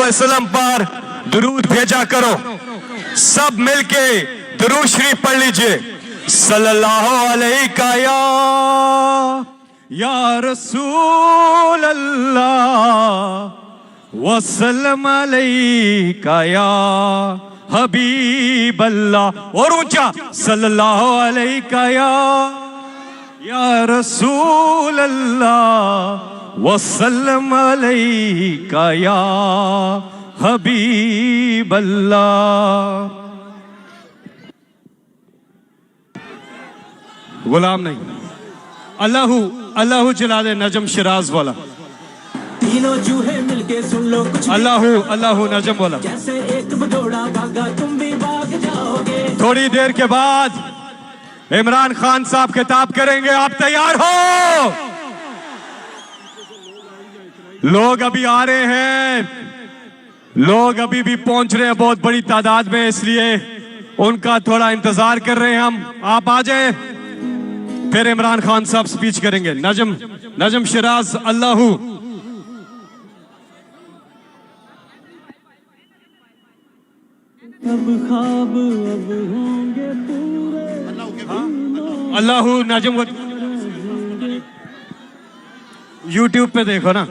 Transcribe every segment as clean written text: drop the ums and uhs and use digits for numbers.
अलैहि वसल्लम पर दुरूद भेजा करो। सब मिलके दुरूद शरीफ पढ़ लीजिए। सल्लल्लाहु अलैहि या रसूल अल्लाह वसल्लम अलैका या हबीब अल्लाह। और ऊंचा सल्लल्लाहु अलैका या रसूल अल्लाह वसल्लम अलैका या हबीब अल्लाह। गुलाम नहीं, अल्लाहू अल्लाहू जला दे नजम शिराज वाला। तीनों चूहे मिलके सुन लो कुछ। अल्लाहू अल्लाहू नजम वाला। जैसे एक भगोड़ा भागा तुम भी भाग जाओगे। थोड़ी देर के बाद इमरान खान साहब खिताब करेंगे, आप तैयार हो? लोग अभी आ रहे हैं, लोग अभी भी पहुंच रहे हैं बहुत बड़ी तादाद में, इसलिए उनका थोड़ा इंतजार कर रहे हैं हम। आप आ जाए, फिर इमरान खान साहब स्पीच करेंगे। नजम शिराज अल्लाहू। अब ख्वाब अब होंगे पूरे। अल्लाहू नजम यूट्यूब पे देखो ना।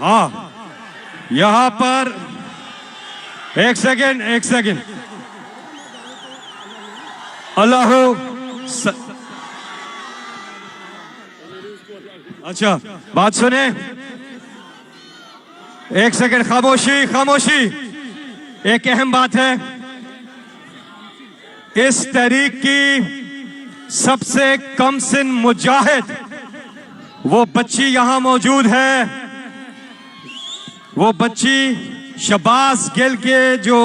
हाँ, यहाँ पर एक सेकेंड अल्लाहू। अच्छा बात सुने, एक सेकेंड खामोशी। एक अहम बात है, इस तहरीक की सबसे कम सिन मुजाहिद वो बच्ची यहां मौजूद है। वो बच्ची शबाज गिल के जो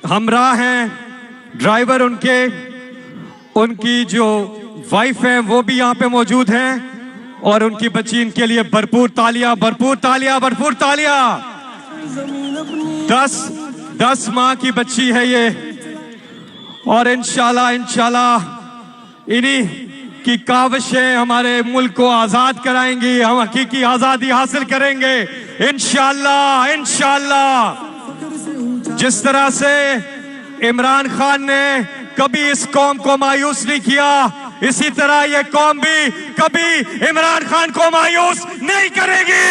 हमराह हैं, ड्राइवर उनकी जो वाइफ है वो भी यहाँ पे मौजूद हैं, और उनकी बच्ची, इनके लिए भरपूर तालियां। 10 माह की बच्ची है ये, और इंशाल्लाह इन्हीं की काविशें हमारे मुल्क को आजाद कराएंगी। हम हकीकी आजादी हासिल करेंगे इंशाल्लाह। जिस तरह से इमरान खान ने कभी इस कौम को मायूस नहीं किया, इसी तरह ये कौम भी कभी इमरान खान को मायूस नहीं करेगी।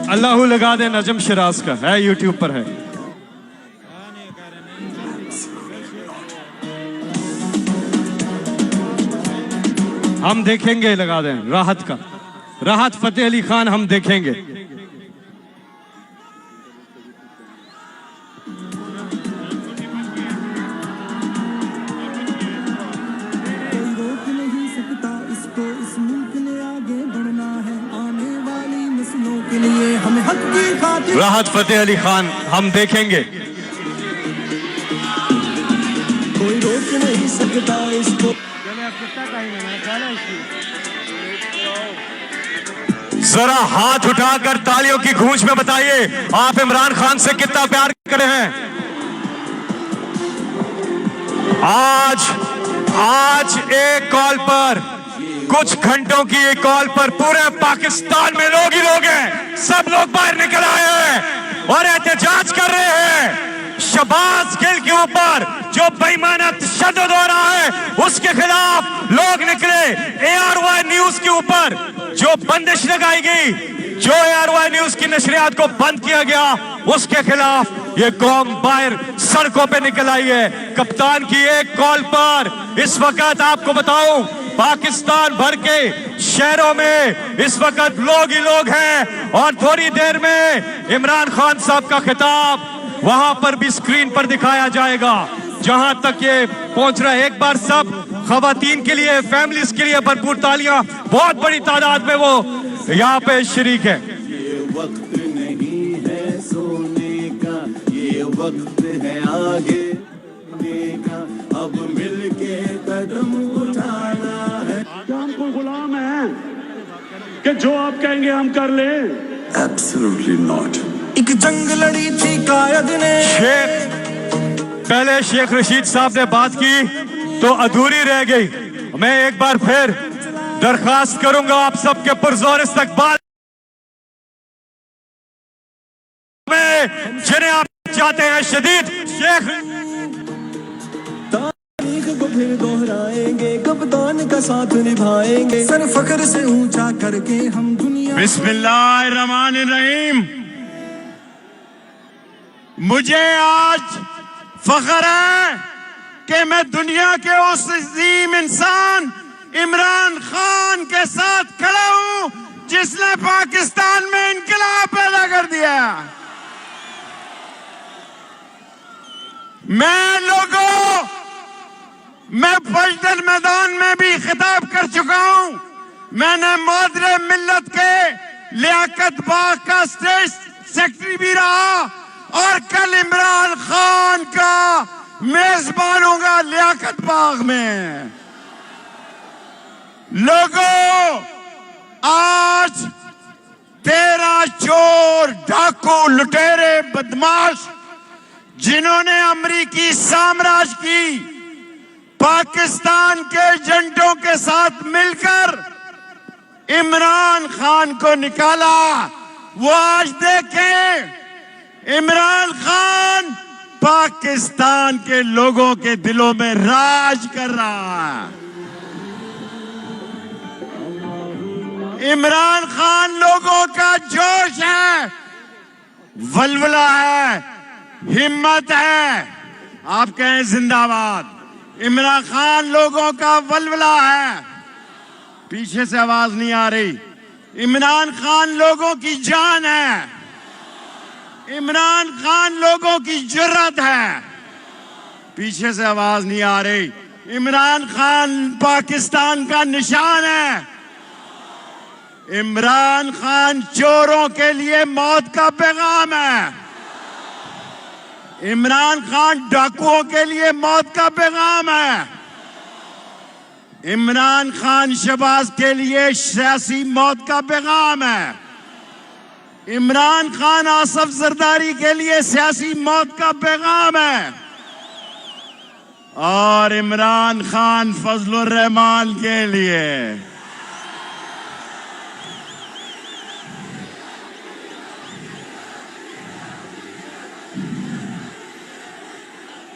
अल्लाहू लगा दे नजम शिराज का, है यूट्यूब पर है। हम देखेंगे, लगा दें राहत फतेह अली खान, हम देखेंगे। राहत फतेह अली खान, हम देखेंगे। कोई रोक नहीं सकता इसको। जरा हाथ उठाकर तालियों की गूंज में बताइए आप इमरान खान से कितना प्यार करते हैं। आज एक कॉल पर, कुछ घंटों की एक कॉल पर पूरे पाकिस्तान में लोग ही लोग हैं। सब लोग बाहर निकल आए हैं और एहतजाज कर रहे हैं शबाज गिल के ऊपर जो बेईमाना तशद्दुद हो रहा है, उसके खिलाफ लोग निकले। ARY न्यूज के ऊपर जो बंदिश लगाई गई, जो ARY न्यूज की नशरियात को बंद किया गया, उसके खिलाफ ये कौम बाहर सड़कों पे निकल आई है। कप्तान की एक कॉल पर इस वक्त आपको बताऊं, पाकिस्तान भर के शहरों में इस वक्त लोग ही लोग हैं, और थोड़ी देर में इमरान खान साहब का खिताब वहां पर भी स्क्रीन पर दिखाया जाएगा। जहां तक ये पहुंच रहा है, एक बार सब खवातीन के लिए, फैमिलीज के लिए भरपूर तालियां। बहुत बड़ी तादाद में वो यहाँ पे शरीक है। ये वक्त नहीं है सोने का, ये वक्त है आगे का, अब मिलके कदम उठाना है। क्या हम कोई गुलाम है कि जो आप कहेंगे हम कर ले? Absolutely not. एक जंग लड़ी थी कायद ने। पहले शेख रशीद साहब ने बात की तो अधूरी रह गई। मैं एक बार फिर दरखास्त करूंगा आप सबके पुरजोर इस्तकबाल में, जिन्हें आप चाहते हैं शदीद। शेख तारीख को फिर दोहराएंगे, कप्तान का साथ निभाएंगे, सर फख्र से ऊंचा करके हम दुनिया। बिस्मिल्लाहिर्रहमानिर्रहीम। मुझे आज फख्र है कि मैं दुनिया के उस अजीम इंसान इमरान खान के साथ खड़ा हूं जिसने पाकिस्तान में इनकलाब पैदा कर दिया। मैं पलटन मैदान में भी खिताब कर चुका हूं। मैंने मादरे मिल्लत के लियाकत बाग का स्टेट सेक्रेटरी भी रहा और कल इमरान खान का मेजबान होगा लियाकत बाग में। लोगों, आज 13 चोर, डाकू, लुटेरे, बदमाश जिन्होंने अमरीकी साम्राज्य की पाकिस्तान के एजेंटों के साथ मिलकर इमरान खान को निकाला, वो आज देखें इमरान खान पाकिस्तान के लोगों के दिलों में राज कर रहा है। इमरान खान लोगों का जोश है, वलवला है, हिम्मत है। आप कहें जिंदाबाद। इमरान खान लोगों का वलवला है। पीछे से आवाज नहीं आ रही। इमरान खान लोगों की जान है। इमरान खान लोगों की जुर्रत है। पीछे से आवाज नहीं आ रही। इमरान खान पाकिस्तान का निशान है। इमरान खान चोरों के लिए मौत का पैगाम है। इमरान खान डाकुओं के लिए मौत का पैगाम है। इमरान खान शहबाज के लिए सियासी मौत का पैगाम है। इमरान खान आसफ जरदारी के लिए सियासी मौत का पैगाम है। और इमरान खान फजलुर रहमान के लिए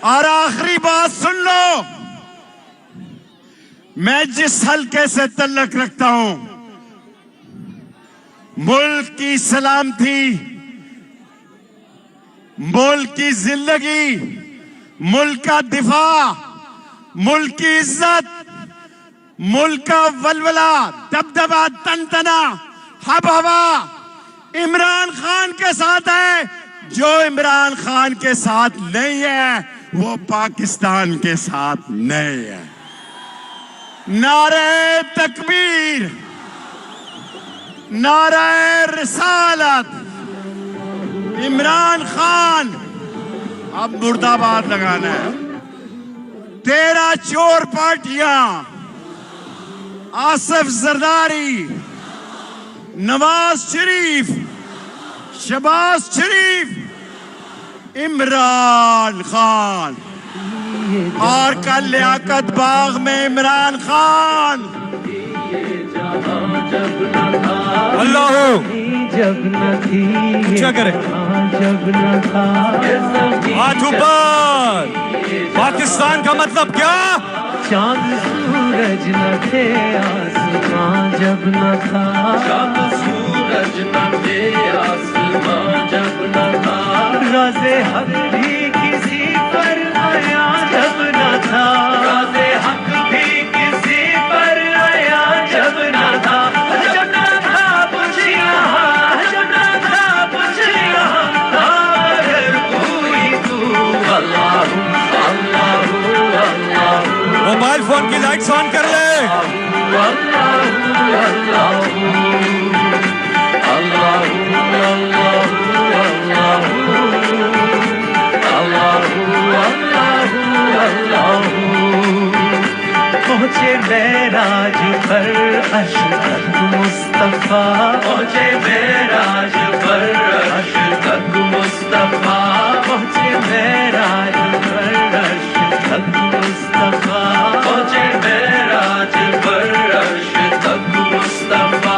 और आखिरी बात सुन लो, मैं जिस हल्के से तल्लक रखता हूं, मुल्क की सलामती, मुल्क की जिंदगी, मुल्क का दिफा, मुल्क की इज्जत, मुल्क का वलवला, दबदबा, तनतना, हब हवा इमरान खान के साथ है। जो इमरान खान के साथ नहीं है वो पाकिस्तान के साथ नहीं है। नारे तकबीर, नारे रिसालत। इमरान खान अब मुर्दाबाद लगाना है। 13 चोर पार्टियां, आसिफ जरदारी, नवाज शरीफ, शहबाज शरीफ, इमरान खान और कल लियाकत बाग में इमरान खान। अल्लाह जब न थी क्या करे, हाथ ऊपर। पाकिस्तान का मतलब क्या? चांद सूरज न थे, आसमां जब न था। चांद सूरज न थे, आसमां जब न था। राज़े हक भी किसी पर आया जब न था। राज़े हक भी किसी पर आया जब न था। जब न था कुछ यहाँ, जब न था कुछ यहाँ, अगर कोई तू अल्लाह अल्लाह अल्लाह। मोबाइल फोन की लाइट्स ऑन कर ले। पहुँचे मेराज पर अशरफ मुस्तफा, पहुँचे मेराज पर अशरफ मुस्तफा, पहुँचे मेराज पर अशरफ मुस्तफा, पहुँचे मेराज पर अशरफ मुस्तफा।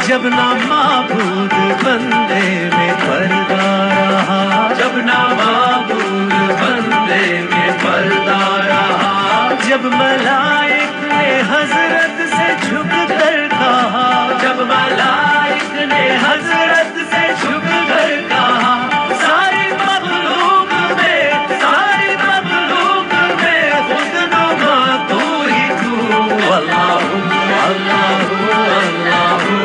जब ना माबूद बंदे में पर्दा रहा, जब ना माबूद बंदे में पर्दा रहा, जब मलाइक ने हजरत से झुक कर कहा, जब मलाइक ने हजरत से झुक कर कहा, सारी मखलूक में खुद नुमा तू ही तू। अल्लाहु अल्लाहु अल्लाहु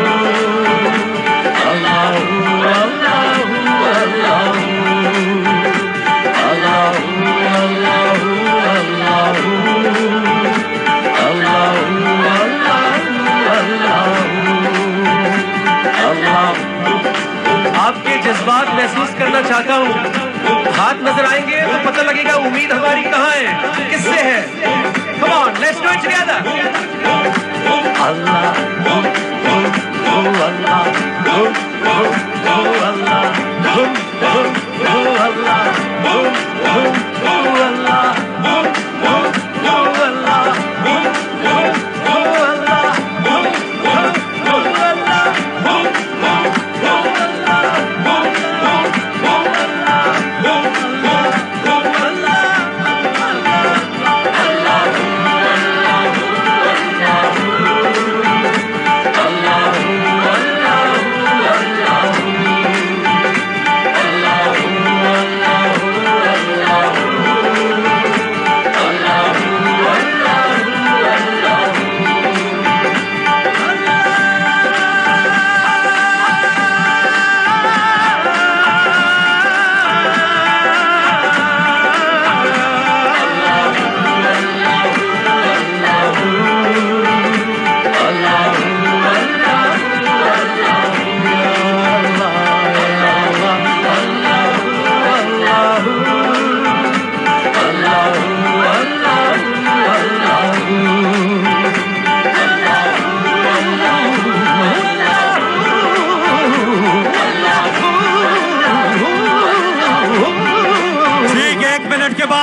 अल्लाहु अल्लाहु अल्लाहु अल्लाहु आपके जज्बात महसूस करना चाहता हूँ। हाथ नजर आएंगे तो पता लगेगा उम्मीद हमारी कहाँ है, किससे है। Come on, let's do it together. अल्लाह अल्लाह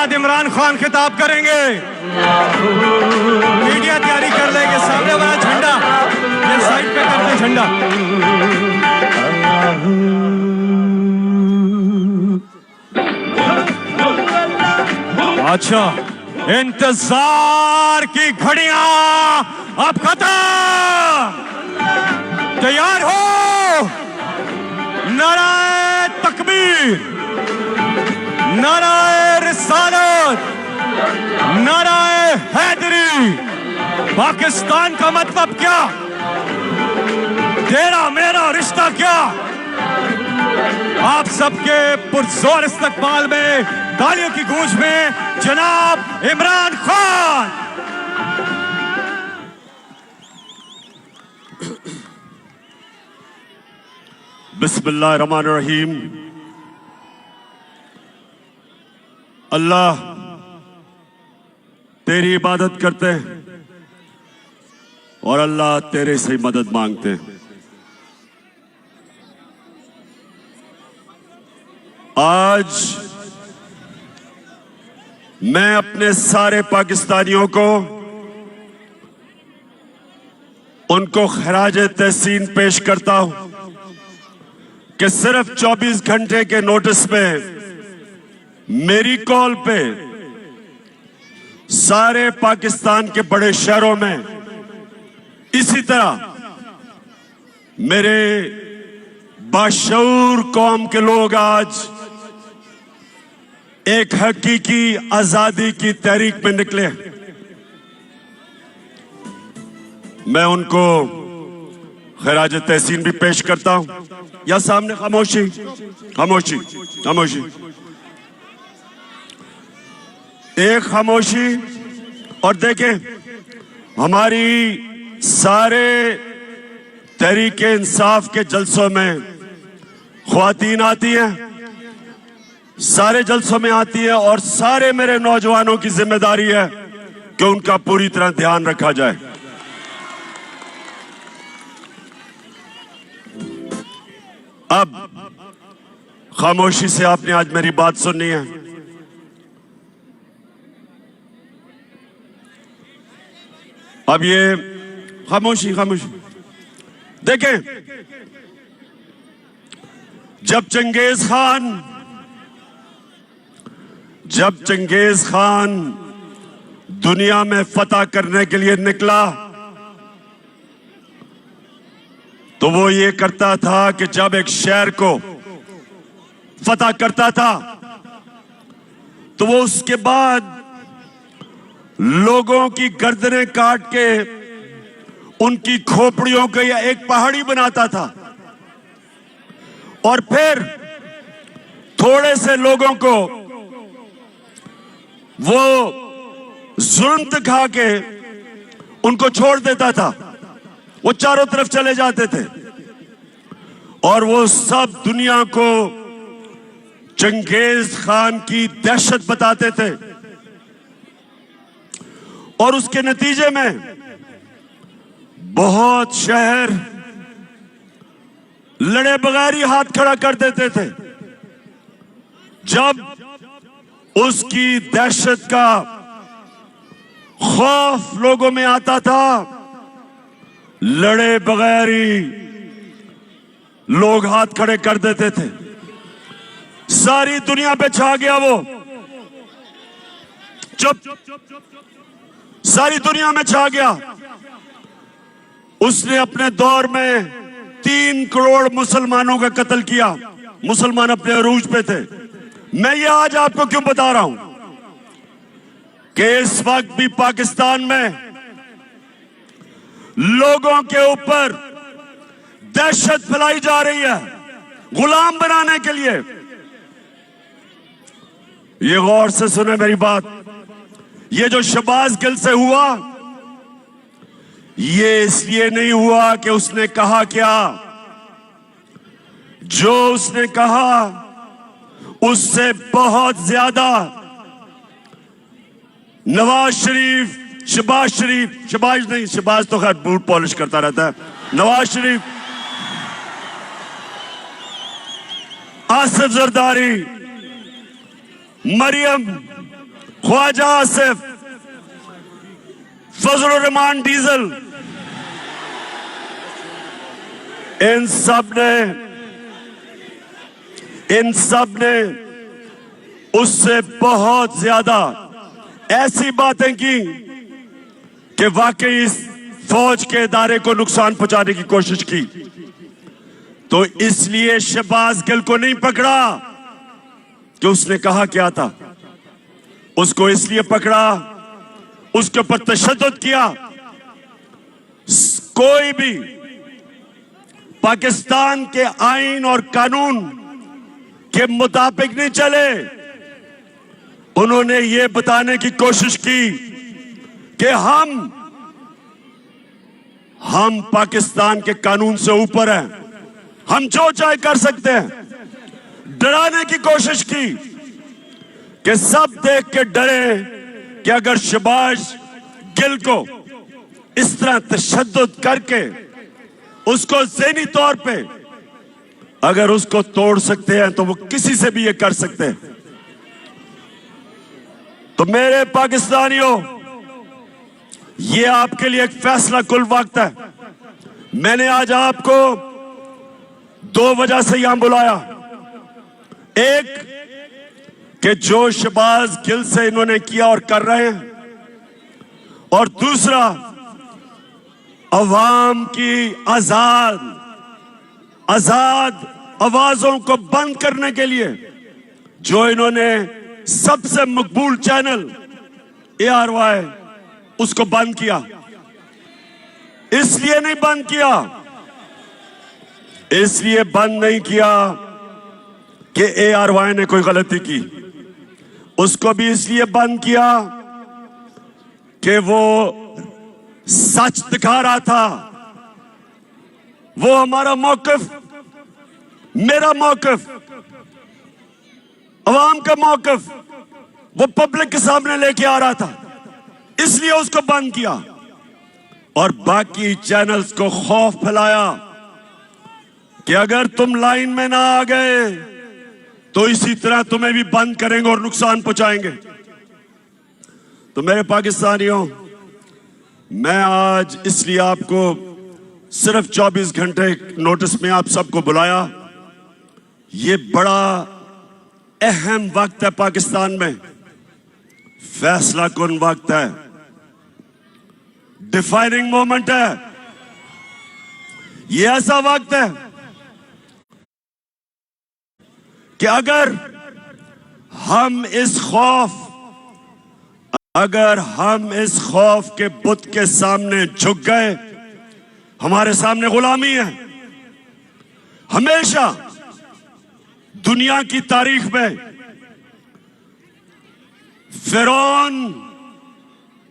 इमरान खान खिताब करेंगे। मीडिया तैयारी कर लेंगे। सामने वाला झंडा ये साइड पे करते झंडा। अच्छा, इंतजार की घड़ियां अब खत्म। तैयार हो? नाराए तकबीर, नाराए रिसालत, नाराए हैदरी। पाकिस्तान का मतलब क्या? तेरा मेरा रिश्ता क्या? आप सबके पुरजोर इस्तकबाल में, तालियों की गूंज में जनाब इमरान खान। बिस्मिल्लाहिर्रहमानिर्रहीम। अल्लाह तेरी इबादत करते हैं और अल्लाह तेरे से मदद मांगते हैं। आज मैं अपने सारे पाकिस्तानियों को उनको खराज तहसीन पेश करता हूं कि सिर्फ 24 घंटे के नोटिस में मेरी कॉल पे सारे पाकिस्तान के बड़े शहरों में, इसी तरह मेरे बाशऊर कौम के लोग आज एक हकीकी आजादी की तहरीक में निकले। मैं उनको खराज तहसीन भी पेश करता हूं। या सामने खामोशी खामोशी खामोशी, एक खामोशी। और देखें, हमारी सारे तहरीके इंसाफ के जलसों में ख्वातीन आती हैं, सारे जलसों में आती है और सारे मेरे नौजवानों की जिम्मेदारी है कि उनका पूरी तरह ध्यान रखा जाए। अब खामोशी से आपने आज मेरी बात सुननी है। अब ये खामोशी खामोशी देखें, जब चंगेज खान दुनिया में फतह करने के लिए निकला तो वो ये करता था कि जब एक शहर को फतह करता था तो वो उसके बाद लोगों की गर्दनें काट के उनकी खोपड़ियों को या एक पहाड़ी बनाता था और फिर थोड़े से लोगों को वो जुल्म दिखा के उनको छोड़ देता था। वो चारों तरफ चले जाते थे और वो सब दुनिया को चंगेज खान की दहशत बताते थे और उसके नतीजे में बहुत शहर लड़े बगैर ही हाथ खड़ा कर देते थे। जब उसकी दहशत का खौफ लोगों में आता था, लड़े बगैर ही लोग हाथ खड़े कर देते थे। सारी दुनिया पे छा गया वो, चुप, सारी दुनिया में छा गया। उसने अपने दौर में 3 करोड़ मुसलमानों का कत्ल किया। मुसलमान अपने अरूज पे थे। मैं ये आज आपको क्यों बता रहा हूं कि इस वक्त भी पाकिस्तान में लोगों के ऊपर दहशत फैलाई जा रही है गुलाम बनाने के लिए। ये गौर से सुने मेरी बात। ये जो शहबाज गिल से हुआ, ये इसलिए नहीं हुआ कि उसने कहा क्या। जो उसने कहा उससे बहुत ज्यादा नवाज शरीफ, शहबाज तो खैर बूट पॉलिश करता रहता है, नवाज शरीफ, आसिफ जरदारी, मरियम, ख्वाजा आसिफ, फजल रहमान डीजल, इन सब ने उससे बहुत ज्यादा ऐसी बातें की कि वाकई इस फौज के इदारे को नुकसान पहुंचाने की कोशिश की। तो इसलिए शहबाज गिल को नहीं पकड़ा कि उसने कहा क्या था, उसको इसलिए पकड़ा, उसके ऊपर तशद्दुद किया। कोई भी पाकिस्तान के आईन और कानून के मुताबिक नहीं चले। उन्होंने ये बताने की कोशिश की कि हम पाकिस्तान के कानून से ऊपर हैं, हम जो चाहे कर सकते हैं। डराने की कोशिश की कि सब देख के डरे कि अगर शहबाज गिल को इस तरह तशद्दुद करके उसको ज़हनी तौर पे अगर उसको तोड़ सकते हैं तो वो किसी से भी ये कर सकते हैं। तो मेरे पाकिस्तानियों, ये आपके लिए एक फैसला कुल वक्त है। मैंने आज आपको 2 वजह से यहां बुलाया। एक कि जो शहबाज गिल से इन्होंने किया और कर रहे हैं, और दूसरा अवाम की आजाद आवाजों को बंद करने के लिए जो इन्होंने सबसे मकबूल चैनल ARY उसको बंद किया। इसलिए नहीं बंद किया, इसलिए बंद नहीं किया कि ARY ने कोई गलती की। उसको भी इसलिए बंद किया कि वो सच दिखा रहा था। वो हमारा मौकिफ, मेरा मौकिफ, अवाम का मौकिफ वो पब्लिक के सामने लेके आ रहा था। इसलिए उसको बंद किया और बाकी चैनल्स को खौफ फैलाया कि अगर तुम लाइन में ना आ गए तो इसी तरह तुम्हें भी बंद करेंगे और नुकसान पहुंचाएंगे। तो मेरे पाकिस्तानियों, मैं आज इसलिए आपको सिर्फ 24 घंटे नोटिस में आप सबको बुलाया। ये बड़ा अहम वक्त है पाकिस्तान में, फैसला कुन वक्त है, डिफाइनिंग मोमेंट है। ये ऐसा वक्त है कि अगर हम इस खौफ के बुत के सामने झुक गए, हमारे सामने गुलामी है। हमेशा दुनिया की तारीख में फिरौन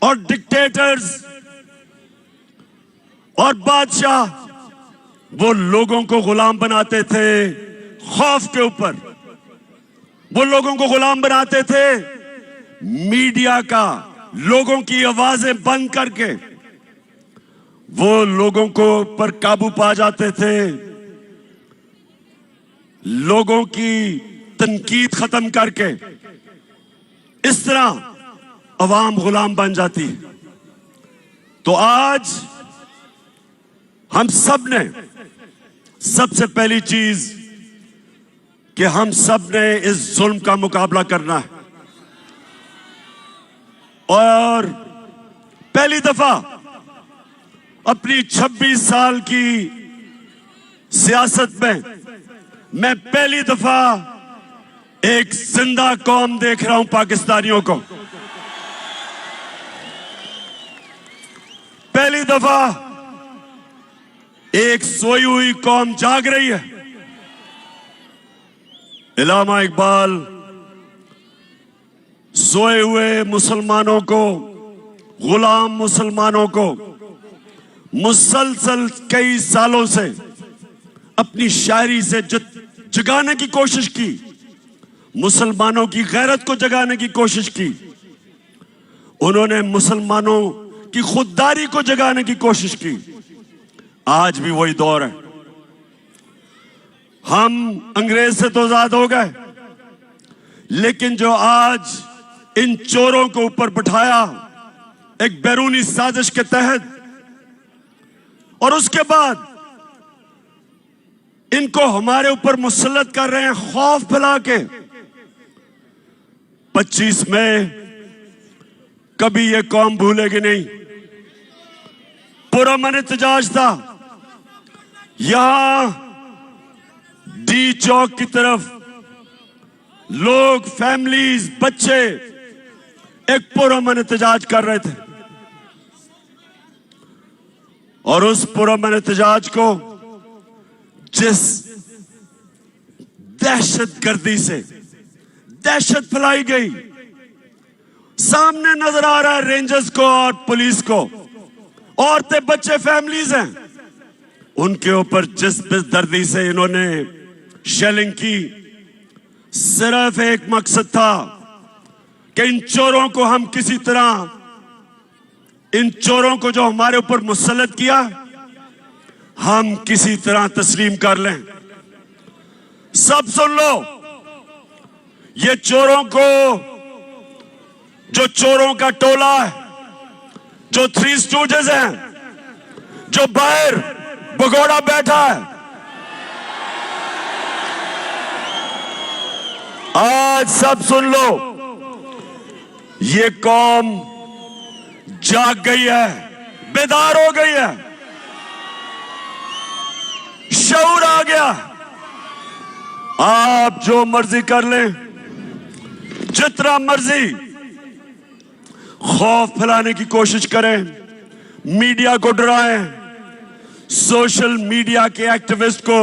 और डिक्टेटर्स और बादशाह वो लोगों को गुलाम बनाते थे खौफ के ऊपर। वो लोगों को गुलाम बनाते थे मीडिया का, लोगों की आवाजें बंद करके वो लोगों को पर काबू पा जाते थे, लोगों की तनकीद खत्म करके। इस तरह अवाम गुलाम बन जाती है। तो आज हम सब ने सबसे पहली चीज कि हम सब ने इस जुल्म का मुकाबला करना है और पहली दफा अपनी 26 साल की सियासत में मैं पहली दफा एक जिंदा कौम देख रहा हूं पाकिस्तानियों को। पहली दफा एक सोई हुई कौम जाग रही है। इलामा इकबाल सोए हुए मुसलमानों को, गुलाम मुसलमानों को मुसलसल कई सालों से अपनी शायरी से जगाने की कोशिश की, मुसलमानों की गैरत को जगाने की कोशिश की। उन्होंने मुसलमानों की खुददारी को जगाने की कोशिश की। आज भी वही दौर है। हम अंग्रेज से तो आजाद हो गए, लेकिन जो आज इन चोरों को ऊपर बिठाया एक बैरूनी साजिश के तहत, और उसके बाद इनको हमारे ऊपर मुसल्लत कर रहे हैं खौफ फैला के। 25 मई कभी ये कौम भूलेगी नहीं। पुरअमन एहतजाज था। यहां डी चौक की तरफ लोग, फैमिलीज, बच्चे एक पुरअमन एहतजाज कर रहे थे और उस पुरअमन एहतजाज को जिस दहशतगर्दी से दहशत फैलाई गई, सामने नजर आ रहा है रेंजर्स को और पुलिस को। औरतें, बच्चे, फैमिलीज हैं, उनके ऊपर जिस बेदर्दी से इन्होंने शेलिंग की, सिर्फ एक मकसद था कि इन चोरों को हम किसी तरह, इन चोरों को जो हमारे ऊपर मुसल्लत किया, हम किसी तरह तस्लीम कर लें। सब सुन लो, ये चोरों को, जो चोरों का टोला है, जो थ्री स्टूजेस हैं, जो बाहर भगोड़ा बैठा है, आज सब सुन लो, ये कौम जाग गई है, बेदार हो गई है, शऊर आ गया। आप जो मर्जी कर लें, जितना मर्जी खौफ फैलाने की कोशिश करें, मीडिया को डराएं, सोशल मीडिया के एक्टिविस्ट को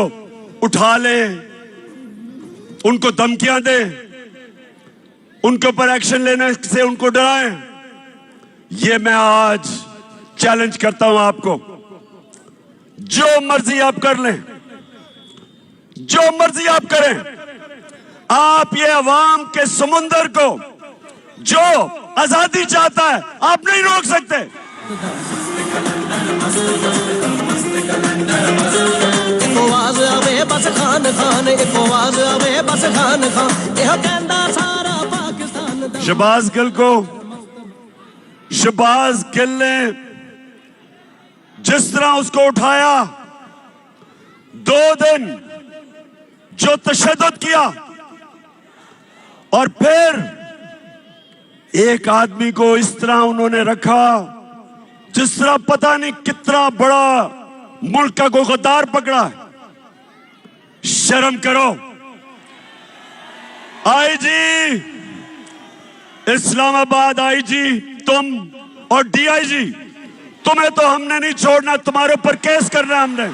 उठा लें, उनको धमकियां दें, उनके ऊपर एक्शन लेने से उनको डराएं। ये मैं आज चैलेंज करता हूं आपको। जो मर्जी आप कर लें, जो मर्जी आप करें, आप ये अवाम के समुंदर को जो आजादी चाहता है आप नहीं रोक सकते। एक आवाज आवे बस खान खान, एक आवाज आवे बस खान खान, यह कहंदा सारा पाकिस्तान दा। शहबाज गिल ने जिस तरह उसको उठाया, 2 दिन जो तशद्दुद किया, और फिर एक आदमी को इस तरह उन्होंने रखा जिस तरह पता नहीं कितना बड़ा मुल्क का कोई गद्दार पकड़ा है। शर्म करो। आईजी इस्लामाबाद, आईजी तुम और डीआईजी, तुम्हें तो हमने नहीं छोड़ना, तुम्हारे ऊपर केस करना हमने।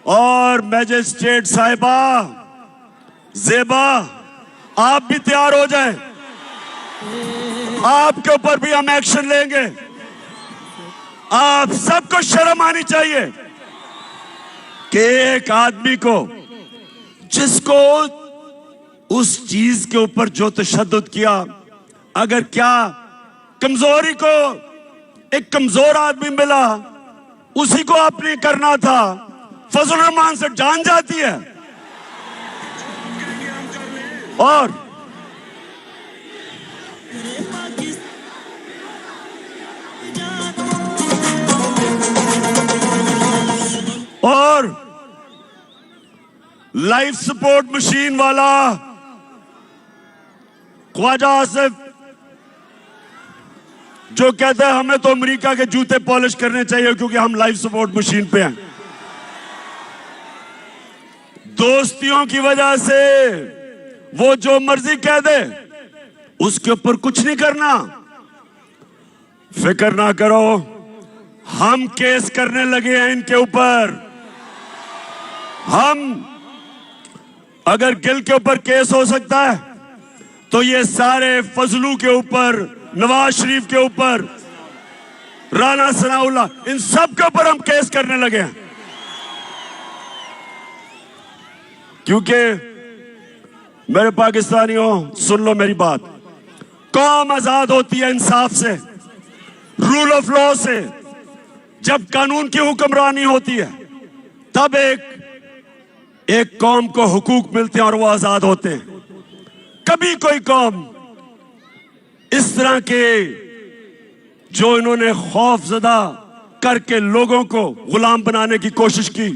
और मैजिस्ट्रेट साहिबा ज़ेबा, आप भी तैयार हो जाएं, आपके ऊपर भी हम एक्शन लेंगे। आप सबको शर्म आनी चाहिए कि एक आदमी को, जिसको उस चीज के ऊपर जो तशद्दुद किया, अगर क्या कमजोरी को एक कमजोर आदमी मिला, उसी को आपने करना था। फजल रहमान से जान जाती है। और लाइफ सपोर्ट मशीन वाला ख्वाजा आसिफ, जो कहता है हमें तो अमेरिका के जूते पॉलिश करने चाहिए क्योंकि हम लाइफ सपोर्ट मशीन पे हैं। दोस्तियों की वजह से वो जो मर्जी कह दे, उसके ऊपर कुछ नहीं करना। फिक्र ना करो, हम केस करने लगे हैं इनके ऊपर। हम, अगर गिल के ऊपर केस हो सकता है तो ये सारे फजलू के ऊपर, नवाज शरीफ के ऊपर, राना सनाउल्लाह, इन सब के ऊपर हम केस करने लगे हैं। क्योंकि मेरे पाकिस्तानियों, सुन लो मेरी बात, कौम आजाद होती है इंसाफ से, रूल ऑफ लॉ से। जब कानून की हुक्मरानी होती है तब एक कौम को हुकूक मिलते हैं और वो आजाद होते हैं। कभी कोई कौम इस तरह के जो इन्होंने खौफजदा करके लोगों को गुलाम बनाने की कोशिश की,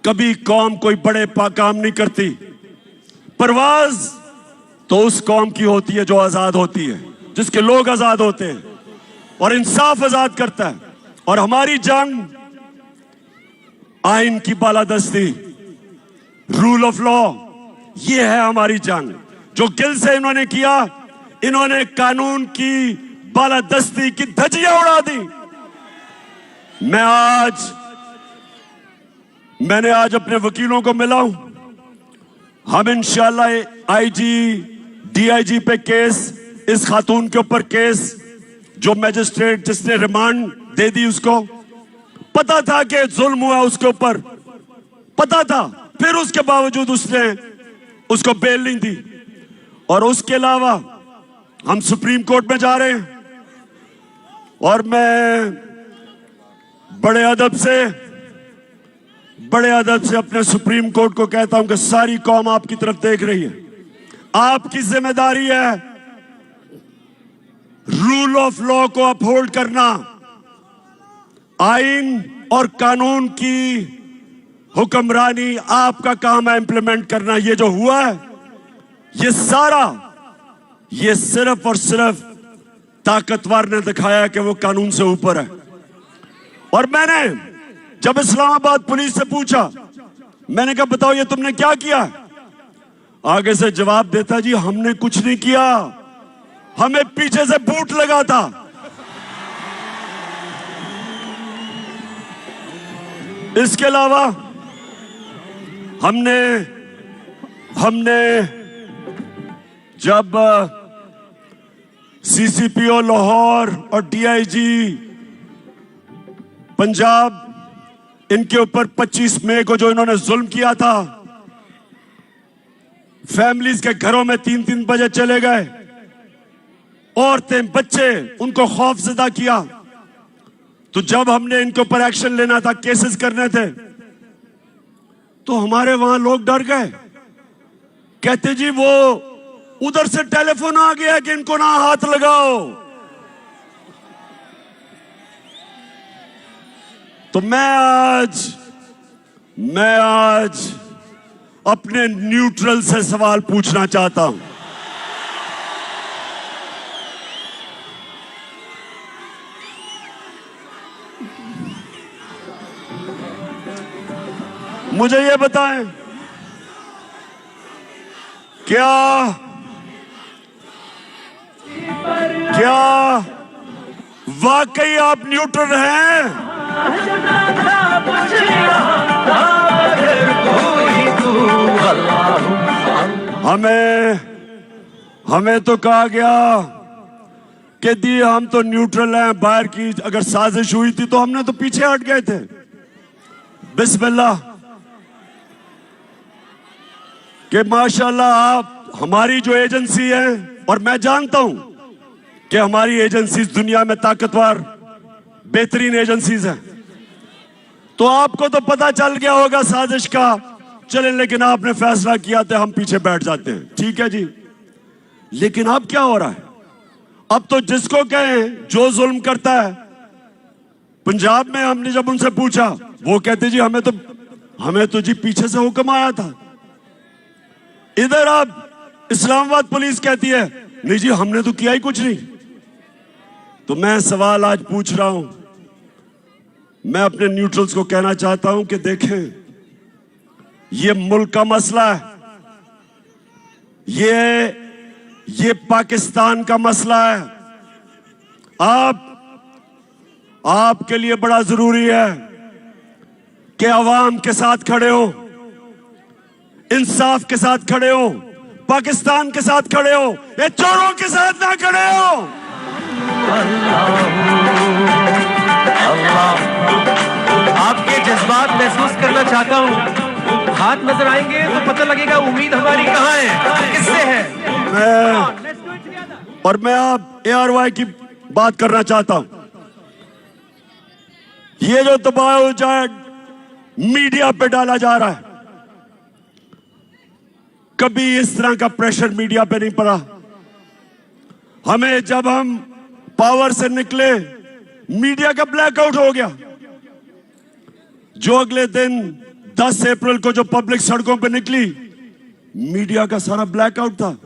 कभी कौम कोई बड़े काम नहीं करती। परवाज तो उस कौम की होती है जो आजाद होती है, जिसके लोग आजाद होते हैं और इंसाफ आजाद करता है। और हमारी जंग आइन की बालादस्ती, रूल ऑफ लॉ, ये है हमारी जंग। जो गिल से इन्होंने किया, इन्होंने कानून की बालादस्ती की धज्जियां उड़ा दी। मैंने आज अपने वकीलों को मिला हूं। हम इंशाल्लाह आईजी डीआईजी पे केस, इस खातून के ऊपर केस, जो मैजिस्ट्रेट जिसने रिमांड दे दी, उसको पता था कि जुल्म हुआ, उसके ऊपर पता था, फिर उसके बावजूद उसने उसको बेल नहीं दी। और उसके अलावा हम सुप्रीम कोर्ट में जा रहे हैं और मैं बड़े अदब से अपने सुप्रीम कोर्ट को कहता हूं कि सारी कौम आपकी तरफ देख रही है। आपकी जिम्मेदारी है रूल ऑफ लॉ को अपहोल्ड करना, आइन और कानून की हुक्मरानी आपका काम है इंप्लीमेंट करना। ये जो हुआ है, ये सारा, ये सिर्फ और सिर्फ ताकतवर ने दिखाया कि वो कानून से ऊपर है। और मैंने जब इस्लामाबाद पुलिस से पूछा, मैंने कहा बताओ ये तुमने क्या किया, आगे से जवाब देता, जी हमने कुछ नहीं किया, हमें पीछे से बूट लगा था। इसके अलावा हमने जब सीसीपीओ लाहौर और डीआईजी पंजाब, इनके ऊपर 25 मई को जो इन्होंने जुल्म किया था, फैमिलीज के घरों में 3-3 बजे चले गए, औरतें बच्चे उनको खौफजदा किया। तो जब हमने इनके ऊपर एक्शन लेना था, केसेस करने थे, तो हमारे वहां लोग डर गए, कहते जी वो उधर से टेलीफोन आ गया कि इनको ना हाथ लगाओ। तो मैं आज अपने न्यूट्रल से सवाल पूछना चाहता हूं। मुझे ये बताएं, क्या वाकई आप न्यूट्रल हैं? हमें तो कहा गया कि दी हम तो न्यूट्रल हैं, बाहर की अगर साजिश हुई थी तो हमने तो पीछे हट गए थे। बिस्मिल्लाह कि माशाल्लाह आप हमारी जो एजेंसी है, और मैं जानता हूं कि हमारी एजेंसीज दुनिया में ताकतवर बेहतरीन एजेंसीज हैं, तो आपको तो पता चल गया होगा साजिश का। चले, लेकिन आपने फैसला किया था हम पीछे बैठ जाते हैं, ठीक है जी। लेकिन अब क्या हो रहा है? अब तो जिसको कहें जो जुल्म करता है, पंजाब में हमने जब उनसे पूछा, वो कहते जी हमें तो जी पीछे से हुक्म आया था। इधर अब इस्लामाबाद पुलिस कहती है नहीं जी हमने तो किया ही कुछ नहीं। तो मैं सवाल आज पूछ रहा हूं, मैं अपने न्यूट्रल्स को कहना चाहता हूं कि देखें, ये मुल्क का मसला है, ये पाकिस्तान का मसला है। आपके लिए बड़ा जरूरी है कि अवाम के साथ खड़े हो, इंसाफ के साथ खड़े हो, पाकिस्तान के साथ खड़े हो, ये चोरों के साथ ना खड़े हो। आपके जज्बात महसूस करना चाहता हूँ। हाथ नजर आएंगे तो पता लगेगा उम्मीद हमारी कहाँ है, किससे है। मैं आप ARY की बात करना चाहता हूं। ये जो दबाव मीडिया पे डाला जा रहा है, कभी इस तरह का प्रेशर मीडिया पे नहीं पड़ा। हमें जब हम पावर से निकले, मीडिया का ब्लैकआउट हो गया। जो अगले दिन 10 अप्रैल को जो पब्लिक सड़कों पे निकली, मीडिया का सारा ब्लैकआउट था,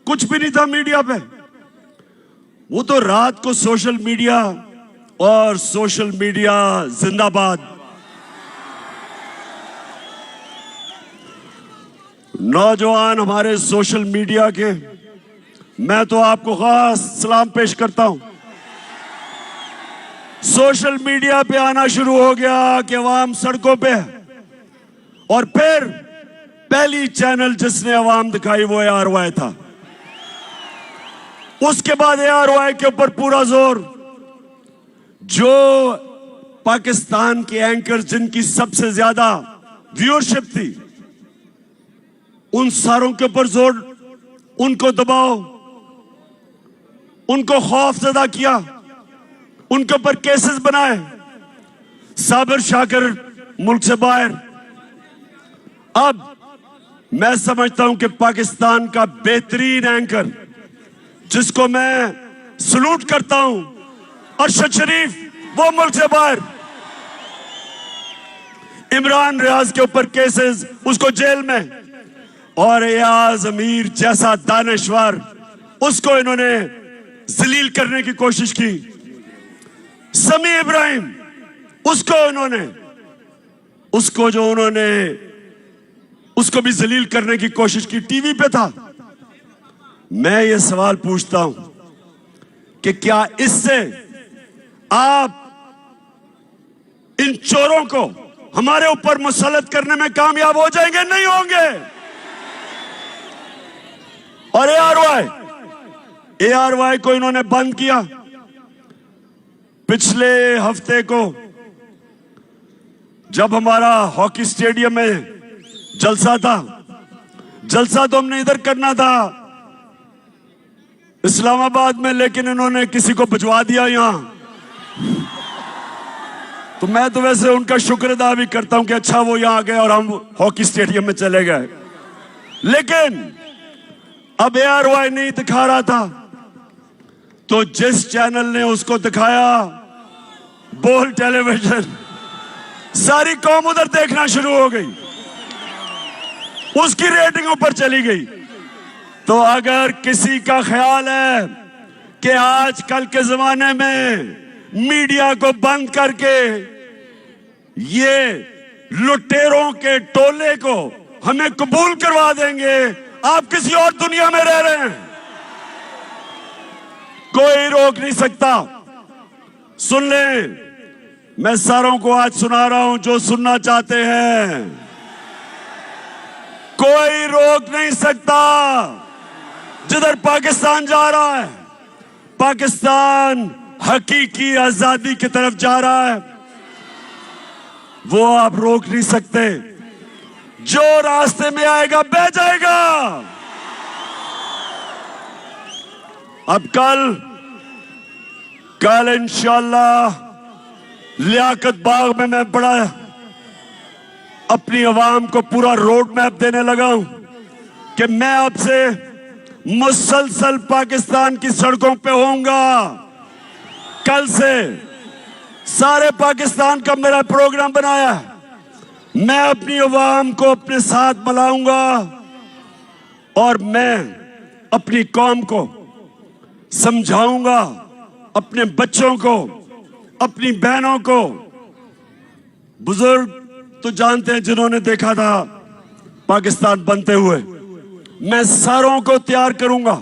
कुछ भी नहीं था मीडिया पे। वो तो रात को सोशल मीडिया और सोशल मीडिया जिंदाबाद। नौजवान हमारे सोशल मीडिया के, मैं तो आपको खास सलाम पेश करता हूं। सोशल मीडिया पे आना शुरू हो गया कि अवाम सड़कों पे है, और फिर पहली चैनल जिसने अवाम दिखाई वो ARY था। उसके बाद ARY के ऊपर पूरा जोर, जो पाकिस्तान के एंकर जिनकी सबसे ज्यादा व्यूअरशिप थी, उन सारों के ऊपर जोर, उनको दबाओ, उनको खौफजदा किया, उनके ऊपर केसेस बनाए। साबिर शाकिर मुल्क से बाहर। अब मैं समझता हूं कि पाकिस्तान का बेहतरीन एंकर, जिसको मैं सलूट करता हूं, अरशद शरीफ, वो मुल्क से बाहर। इमरान रियाज के ऊपर केसेस, उसको जेल में, और एयाज अमीर जैसा दानश्वर, उसको इन्होंने जलील करने की कोशिश की। समी इब्राहिम, उसको भी जलील करने की कोशिश की, टीवी पे था। मैं ये सवाल पूछता हूं कि क्या इससे आप इन चोरों को हमारे ऊपर मुसल्लत करने में कामयाब हो जाएंगे? नहीं होंगे। और ARY को इन्होंने बंद किया। पिछले हफ्ते को जब हमारा हॉकी स्टेडियम में जलसा था, जलसा तो हमने इधर करना था इस्लामाबाद में, लेकिन इन्होंने किसी को भिजवा दिया यहां। तो मैं तो वैसे उनका शुक्र अदा भी करता हूं कि अच्छा वो यहां आ गए और हम हॉकी स्टेडियम में चले गए। लेकिन अब ARY नहीं दिखा रहा था, तो जिस चैनल ने उसको दिखाया, बोल टेलीविजन, सारी कौम उधर देखना शुरू हो गई, उसकी रेटिंग ऊपर चली गई। तो अगर किसी का ख्याल है कि आजकल के जमाने में मीडिया को बंद करके ये लुटेरों के टोले को हमें कबूल करवा देंगे, आप किसी और दुनिया में रह रहे हैं, कोई रोक नहीं सकता। सुन ले, मैं सारों को आज सुना रहा हूं जो सुनना चाहते हैं, कोई रोक नहीं सकता। जिधर पाकिस्तान जा रहा है, पाकिस्तान हकीकी आजादी की तरफ जा रहा है, वो आप रोक नहीं सकते। जो रास्ते में आएगा बह जाएगा। अब कल इंशाअल्लाह लियाकत बाग में मैं बड़ा अपनी आवाम को पूरा रोड मैप देने लगा हूं कि मैं अब से मुसलसल पाकिस्तान की सड़कों पे होऊंगा। कल से सारे पाकिस्तान का मेरा प्रोग्राम बनाया है। मैं अपनी आवाम को अपने साथ मिलाऊंगा और मैं अपनी कौम को समझाऊंगा, अपने बच्चों को, अपनी बहनों को। बुजुर्ग तो जानते हैं जिन्होंने देखा था पाकिस्तान बनते हुए, मैं सारों को तैयार करूंगा।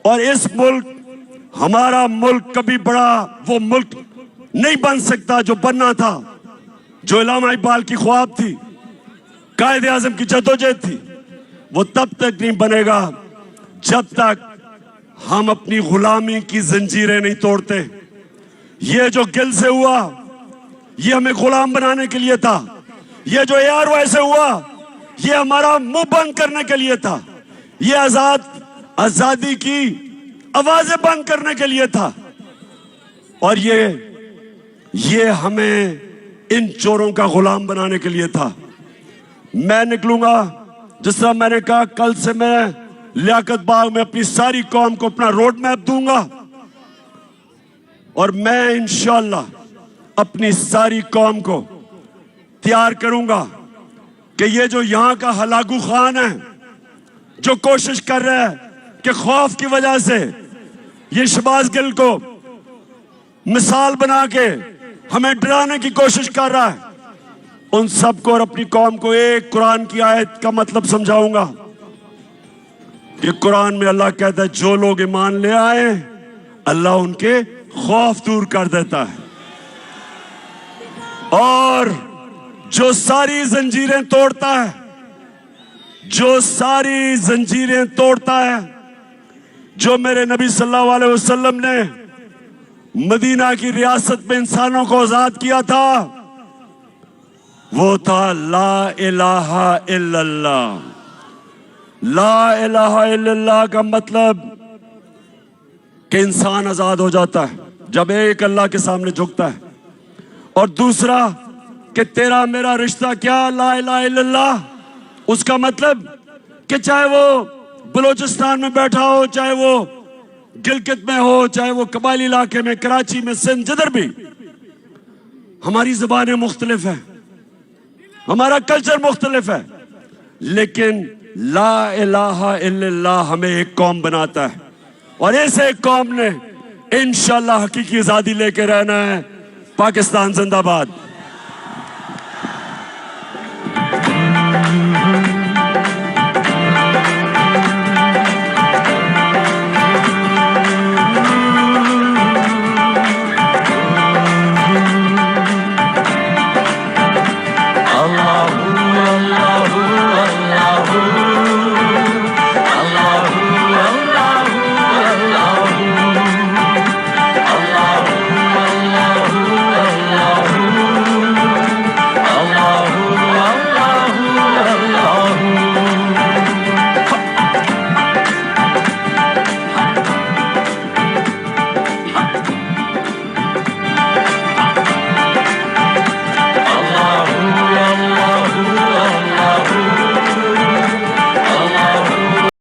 और इस मुल्क, हमारा मुल्क कभी बड़ा वो मुल्क नहीं बन सकता जो बनना था, जो इलामा इकबाल की ख्वाब थी, कायदे आजम की जद्दोजहद थी। वो तब तक नहीं बनेगा जब तक हम अपनी गुलामी की जंजीरें नहीं तोड़ते। ये जो गिल से हुआ, ये हमें गुलाम बनाने के लिए था। ये जो ARY से हुआ, ये हमारा मुंह बंद करने के लिए था। ये आजादी की आवाजें बंद करने के लिए था। और ये हमें इन चोरों का गुलाम बनाने के लिए था। मैं निकलूंगा, जिस तरह मैंने कहा, कल से मैं लियाकत बाग में अपनी सारी कौम को अपना रोड मैप दूंगा और मैं इंशाअल्लाह अपनी सारी कौम को तैयार करूंगा कि ये जो यहां का हलाकू खान है, जो कोशिश कर रहा है कि खौफ की वजह से ये शहबाज गिल को मिसाल बना के हमें डराने की कोशिश कर रहा है, उन सबको और अपनी कौम को एक कुरान की आयत का मतलब समझाऊंगा कि कुरान में अल्लाह कहता है जो लोग ईमान ले आए अल्लाह उनके खौफ दूर कर देता है, और जो सारी जंजीरें तोड़ता है, जो सारी जंजीरें तोड़ता है, जो मेरे नबी सल्लल्लाहु अलैहि वसल्लम ने मदीना की रियासत में इंसानों को आजाद किया था, वो था ला इलाहा इल्लल्लाह। ला इलाहा इल्लल्लाह का मतलब कि इंसान आजाद हो जाता है जब एक अल्लाह के सामने झुकता है, और दूसरा कि तेरा मेरा रिश्ता क्या ला इलाहा इल्लल्लाह, उसका मतलब कि चाहे वो बलोचिस्तान में बैठा हो, चाहे वो गिलगित में हो, चाहे वो कबायली इलाके में, कराची में, सिंध, जिधर भी, हमारी जुबानें मुख्तलिफ है, हमारा कल्चर मुख्तलिफ है, लेकिन ला इलाहा इल्लल्लाह हमें एक कौम बनाता है। और इस एक कौम ने इंशाअल्लाह हकीकी आजादी लेके रहना है। पाकिस्तान जिंदाबाद।